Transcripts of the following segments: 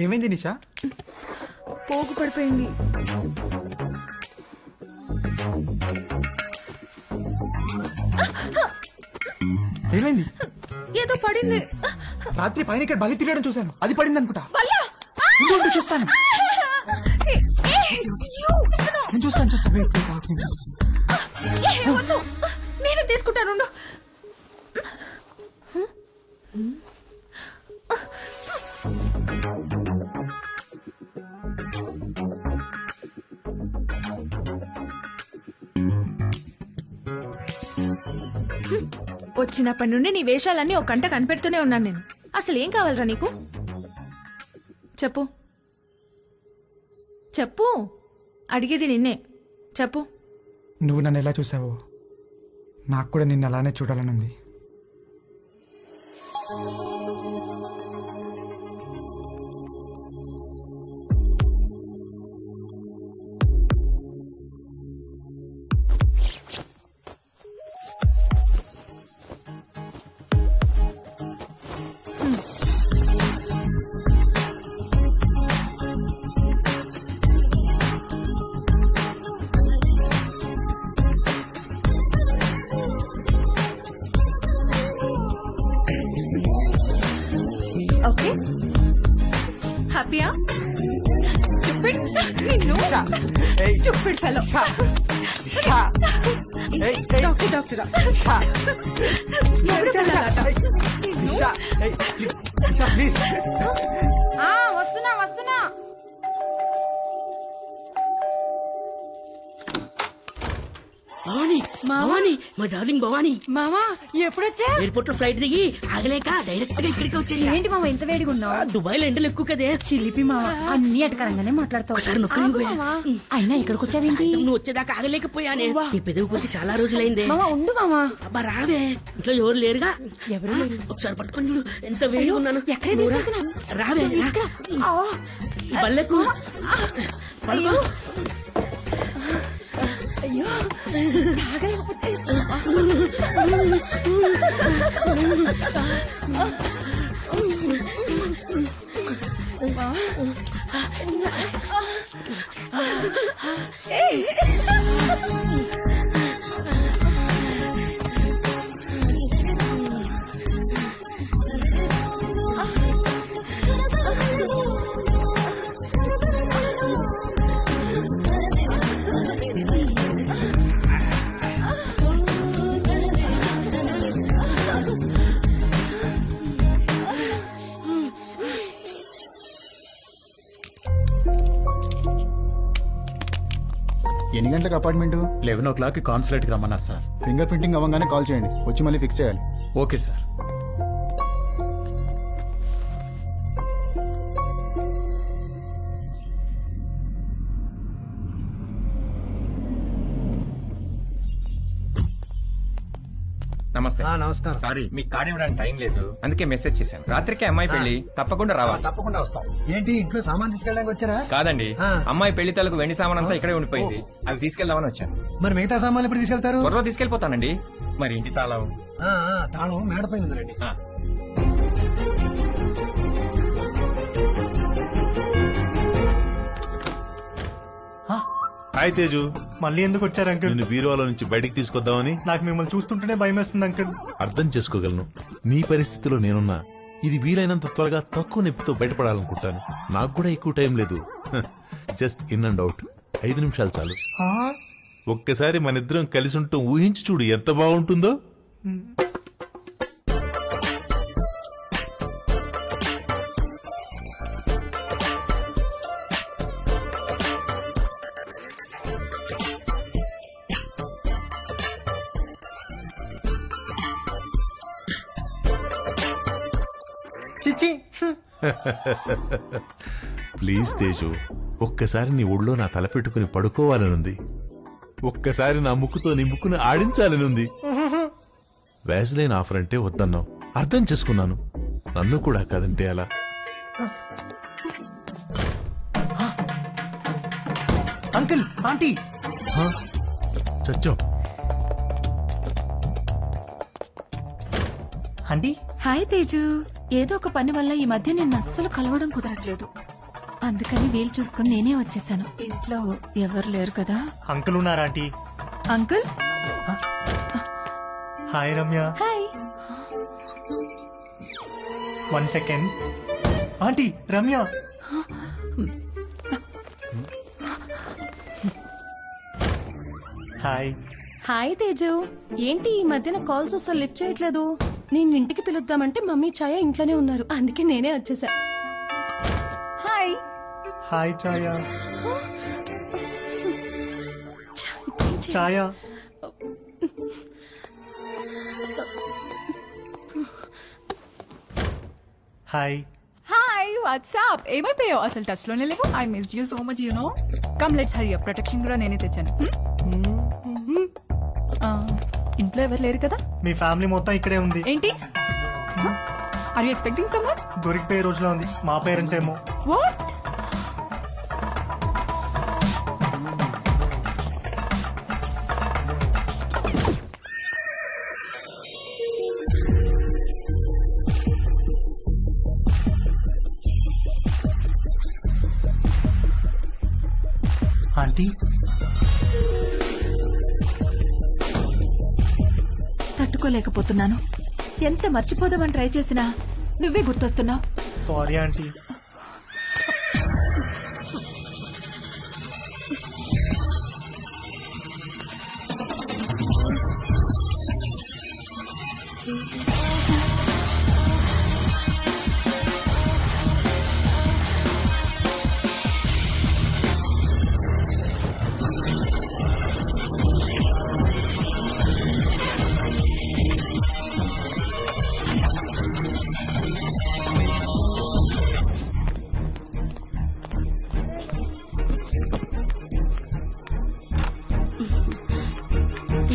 ఏమైంది నిషా? పోగు పడిపోయింది. ఏమైంది? ఏదో పడింది. రాత్రి పైన ఇక్కడ బలి తిరగడం చూశాను, అది పడింది అనుకుంటా. చూస్తాను నేను చూస్తాను. నేను తీసుకుంటాను. వచ్చినప్పటి నుండి నీ వేషాలన్నీ ఒక గంట కనిపెడుతూనే ఉన్నాను నేను. అసలు ఏం కావాలరా నీకు? చెప్పు చెప్పు, అడిగేది నిన్నే. చెప్పు. నువ్వు నన్ను ఎలా చూసావో నాకు కూడా నిన్ను అలానే చూడాలనుంది. ఓకే, హ్యాపీయా? స్టూపిడ్ నిన్ను, స్టూపిడ్ ఫెలో. డాక్టర్ వస్తున్నా వస్తున్నా. భవానీ, భవానీ, మా డార్లింగ్ భవానీ. మామా ఎప్పుడొచ్చా? ఎయిర్పోర్ట్ లో ఫ్లైట్ దిగి ఆగలేక డైరెక్ట్ గా ఇక్కడికి వచ్చేసి. ఏంటి మామ ఇంత వేడిగా ఉన్నావు? దుబాయ్ లో ఎండలు ఎక్కువ కదే. చిలిపి మామ, అన్ని అటకరంగానే మాట్లాడతావు. ఒకసారి అయినా ఇక్కడికి వచ్చావేంటి? నువ్వు వచ్చేదాకా ఆగలేకపోయానే. నీ పెదవి కొరికి చాలా రోజులైందే. మామ ఉండు మామ. అబ్బా రావే, ఇంట్లో ఎవరు లేరుగా. ఎవరు లేరు. ఒకసారి పట్టుకొని చూడు ఎంత వేడిగా ఉన్నాను. రావే, ఈ బల్లెకు పడుకో. అయ్యో ఎన్ని గంటలకు అపార్ట్మెంట్? 11 o'clock కాన్సులేట్కి రమ్మన్నారు సార్. ఫింగర్ ప్రింటింగ్ అవ్వగానే కాల్ చేయండి, వచ్చి మళ్ళీ ఫిక్స్ చేయాలి. Okay sir. నమస్తే. నమస్కారం. సారీ, మీకు కార్డు ఇవ్వడానికి టైం లేదు, అందుకే మెసేజ్ చేశాను. రాత్రికి అమ్మాయి పెళ్లి, తప్పకుండా రావాలి. తప్పకుండా వస్తాం. ఏంటి ఇంట్లో సామాన్ తీసుకెళ్ళడానికి వచ్చారా? కాదండి, అమ్మాయి పెళ్లి తాలూకు వెండి సామాన్ అంతా ఇక్కడే ఉండిపోయింది, అవి తీసుకెళ్దామని వచ్చాను. మరి మిగతా సామాన్లు ఎప్పుడు తీసుకెళ్తారు? త్వరలో తీసుకెళ్లిపోతానండి. మరి ఇంటి తాళం? తాళం మేడపైన ఉందండి. హాయ్ తేజు, మళ్ళీ ఎందుకు వచ్చారు అంకుల్? నిన్ను బీరువాలో నుంచి బయటికి తీసుకొద్దామని. నాకు మిమ్మల్ని చూస్తుంటేనే భయం వేస్తుంది అంకుల్. అర్థం చేసుకోగలను, నీ పరిస్థితిలో నేనున్నా. ఇది వీలైనంత త్వరగా తక్కువ నొప్పితో బయటపడాలనుకుంటాను. నాకు కూడా ఎక్కువ టైం లేదు. జస్ట్ ఇన్ అండ్ అవుట్ 5 నిమిషాలు చాలు. ఒక్కసారి మనిద్దరం కలిసి ఉంటాం, ఊహించి చూడు ఎంత బాగుంటుందో. చిచి, ప్లీజ్ తేజు, ఒక్కసారి నీ ఒళ్ళో నా తల పెట్టుకుని పడుకోవాలనుంది. ఒక్కసారి నా ముక్కుతో నీ ముక్కుని ఆడించాలనుంది. వ్యాజ్లైన్ ఆఫర్ అంటే వద్దన్నావు, అర్థం చేసుకున్నాను. నన్ను కూడా కాదంటే అలా. Uncle, aunty. చచ్చో. ఆంటీ. హాయ్ తేజు. ఏదో ఒక పని వల్ల ఈ మధ్య నిన్ను అస్సలు కలవడం కుదరట్లేదు. అందుకని వీలు చూసుకుని నేనే వచ్చేసాను. ఇంట్లో ఎవరు లేరు కదా? అంకుల్ ఉన్నారా aunty? Uncle hi Ramya. Hi. 1 second. Aunty Ramya. Hi. Hi Teju, ఏంటి ఈ మధ్యన కాల్స్ అసలు లిఫ్ట్ చేయట్లేదు? నేను ఇంటికి పిలుద్దామంటే మమ్మీ ఛాయ ఇంట్లోనే ఉన్నారు, అందుకే నేనే వచ్చేసా. Hi. Hi Chaya. Chaya. Hi. Hi what's up, ఏమైపోయావు? అసలు టచ్ లోనే లేవు. I missed you so much, you know. Come let's hurry up. Protection కూడా నేనే తెచ్చాను. ఇంట్లో ఎవరు లేరు కదా? మీ ఫ్యామిలీ మొత్తం ఇక్కడే ఉంది. ఏంటి? Are you expecting someone? దొరికిపోయే రోజులో ఉంది. మా పేరెంట్స్ ఏమో. వాట్? ఆంటీ తట్టుకోలేకపోతున్నాను. ఎంత మర్చిపోదామని ట్రై చేసినా నువ్వే గుర్తొస్తున్నావు. Sorry aunty.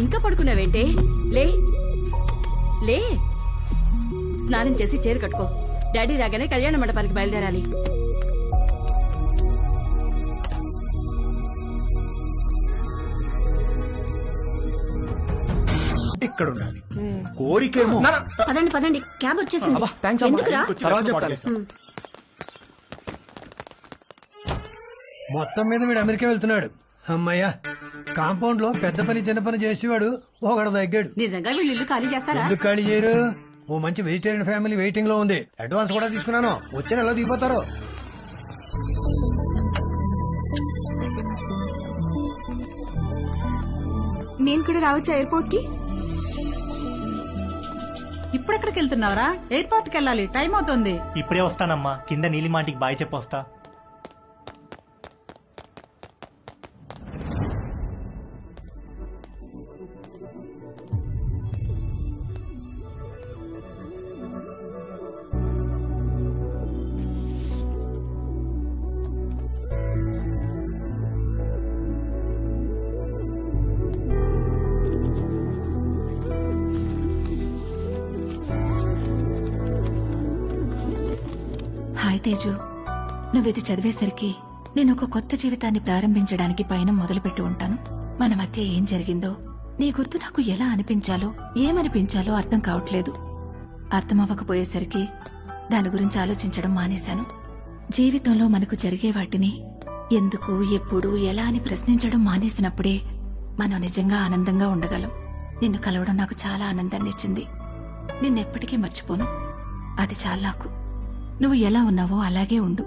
ఇంకా పడుకున్నావేంటే? లే లే, స్నానం చేసి చీర కట్టుకో. డాడీ రాగానే కళ్యాణ మండపానికి బయలుదేరాలి. ఇక్కడ ఉండాలి. కోరికేమో. పదండి పదండి, క్యాబ్ వచ్చేసింది. ఎందుకురా? మొత్తం మీద వీడు అమెరికా వెళ్తున్నాడు. అమ్మయ్యా, కాంపౌండ్ లో పెద్ద పని చిన్న పని చేసేవాడు ఒకడు తగ్గాడు. నిజంగా వీళ్ళు ఇల్లు ఖాళీ చేస్తారా? ఎందుకు ఖాళీ చేయరు? ఓ మంచి వెజిటేరియన్ ఫ్యామిలీ వెయిటింగ్ లో ఉంది. అడ్వాన్స్ కూడా తీసుకున్నాను. వచ్చే నెలలో దిగిపోతారు. నేను కూడా రావచ్చా ఎయిర్పోర్ట్ కి? ఇప్పుడెక్కడికి వెళ్తున్నావురా? ఎయిర్పోర్ట్ కి వెళ్ళాలి, టైం అవుతుంది. ఇప్పుడే వస్తానమ్మా. కింద నీలిమాంటికి బాయ్ చెప్పొస్తా. హాయ్ తేజు, నువ్విది చదివేసరికి నేను ఒక కొత్త జీవితాన్ని ప్రారంభించడానికి పయనం మొదలుపెట్టి ఉంటాను. మన మధ్య ఏం జరిగిందో నీ గుర్తు నాకు ఎలా అనిపించాలో ఏమనిపించాలో అర్థం కావట్లేదు. అర్థమవ్వకపోయేసరికి దాని గురించి ఆలోచించడం మానేశాను. జీవితంలో మనకు జరిగే వాటిని ఎందుకు, ఎప్పుడు, ఎలా అని ప్రశ్నించడం మానేసినప్పుడే మనం నిజంగా ఆనందంగా ఉండగలం. నిన్ను కలవడం నాకు చాలా ఆనందాన్ని ఇచ్చింది. నిన్నెప్పటికీ మర్చిపోను. అది చాలు నాకు. నువ్వు ఎలా ఉన్నావో అలాగే ఉండు.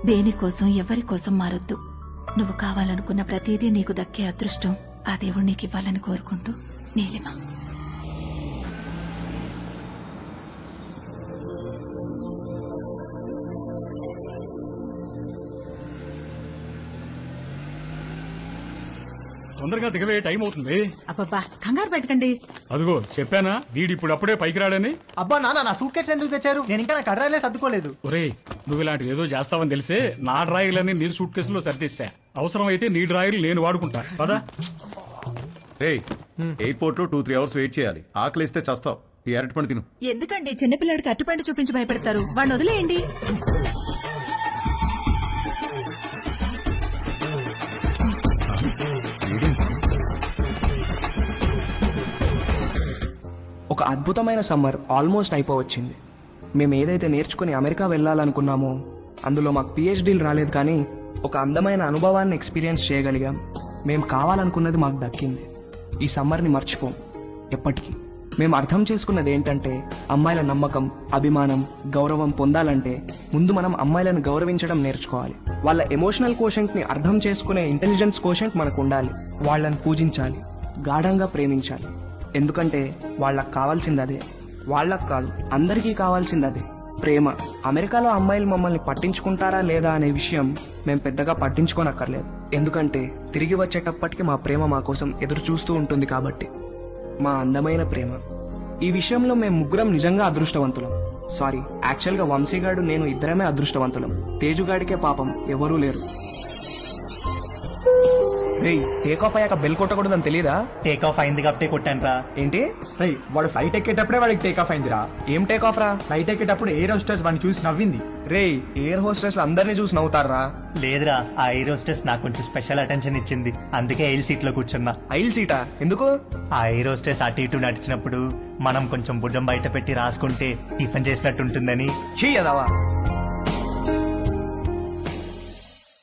దేనికోసం ఎవరి కోసం మారొద్దు. నువ్వు కావాలనుకున్న ప్రతిదీ నీకు దక్కే అదృష్టం ఆ దేవుడు నీకు ఇవ్వాలని కోరుకుంటూ, నీలిమ. తొందరగా దిగవే, టైం అవుతుంది. అబ్బబ్బా, కంగారు పెట్టకండి. అదిగో చెప్పానా, వీడిప్పుడు అప్పుడే పైకి రాడని. అబ్బా నాన్న, నా సూట్ కేసు ఎందుకు తెచ్చారు? నేను ఇంకా నా కడ్రాయిలే సర్దుకోలేదు. ఒరేయ్, నువ్వు ఇలాంటిది ఏదో చేస్తావని తెలిసే నా డ్రాయిర్లని నీ సూట్ కేసులో సర్దేశా. అవసరం అయితే నీ డ్రాయిర్లు నేను వాడుకుంటా పదా. ఎయిర్పోర్ట్ లో 2-3 అవర్స్ వెయిట్ చేయాలి. ఆకలిస్తే చస్తావు. ఈ అరటిపండు తిను. ఎందుకండి చిన్నపిల్లడికి అట్టుపండు చూపించి భయపెడతారు? వాడిని వదిలేయండి. ఒక అద్భుతమైన సమ్మర్ ఆల్మోస్ట్ అయిపోవచ్చింది. మేము ఏదైతే నేర్చుకుని అమెరికా వెళ్ళాలనుకున్నామో అందులో మాకు పిహెచ్డీలు రాలేదు, కానీ ఒక అందమైన అనుభవాన్ని ఎక్స్పీరియన్స్ చేయగలిగాం. మేము కావాలనుకున్నది మాకు దక్కింది. ఈ సమ్మర్ని మర్చిపోం ఎప్పటికీ. మేము అర్థం చేసుకున్నది ఏంటంటే, అమ్మాయిల నమ్మకం, అభిమానం, గౌరవం పొందాలంటే ముందు మనం అమ్మాయిలను గౌరవించడం నేర్చుకోవాలి. వాళ్ళ ఎమోషనల్ కోషెంట్ని అర్థం చేసుకునే ఇంటెలిజెన్స్ కోషెంట్ మనకు ఉండాలి. వాళ్ళని పూజించాలి, గాఢంగా ప్రేమించాలి. ఎందుకంటే వాళ్ళకి కావాల్సింది అదే. వాళ్ళకు కాదు, అందరికీ కావాల్సింది అదే, ప్రేమ. అమెరికాలో అమ్మాయిలు మమ్మల్ని పట్టించుకుంటారా లేదా అనే విషయం మేము పెద్దగా పట్టించుకోనక్కర్లేదు. ఎందుకంటే తిరిగి వచ్చేటప్పటికి మా ప్రేమ మా కోసం ఎదురు చూస్తూ ఉంటుంది కాబట్టి. మా అందమైన ప్రేమ. ఈ విషయంలో మేము ముగ్గురం నిజంగా అదృష్టవంతులం. సారీ, యాక్చువల్గా వంశీగాడు నేను ఇద్దరమే అదృష్టవంతులం. తేజుగాడికే పాపం ఎవరూ లేరు. టేక్ ఆఫ్ అయ్యాక బెల్ కొట్టకూడదని తెలీదా? టేక్ ఆఫ్ అయింది కాబట్టి కొట్టాను రా. ఏంటి? వాడు ఫ్లైట్ ఎక్కేటప్పుడే వాడికి టేక్ ఆఫ్ అయిందిరా. ఏం టేక్ ఆఫ్ రా? ఫ్లైట్ ఎక్కేటప్పుడు ఎయిర్ హోస్టెస్ వాడిని చూసి నవ్వింది. ఎయిర్ హోస్టెస్ అందరినీ చూసి నవ్వుతారా? లేదురా, ఆ ఎయిర్ హోస్టెస్ నాకు కొంచెం స్పెషల్ అటెన్షన్ ఇచ్చింది, అందుకే ఐల్ సీట్ లో కూర్చున్నా. ఐల్ సీటా? ఎందుకు? ఆ ఎయిర్ హోస్టెస్ అటు ఇటు నడిచినప్పుడు మనం కొంచెం భుజం బయట పెట్టి రాసుకుంటే టిఫిన్ చేసినట్టు ఉంటుందని. చెయ్యదావా?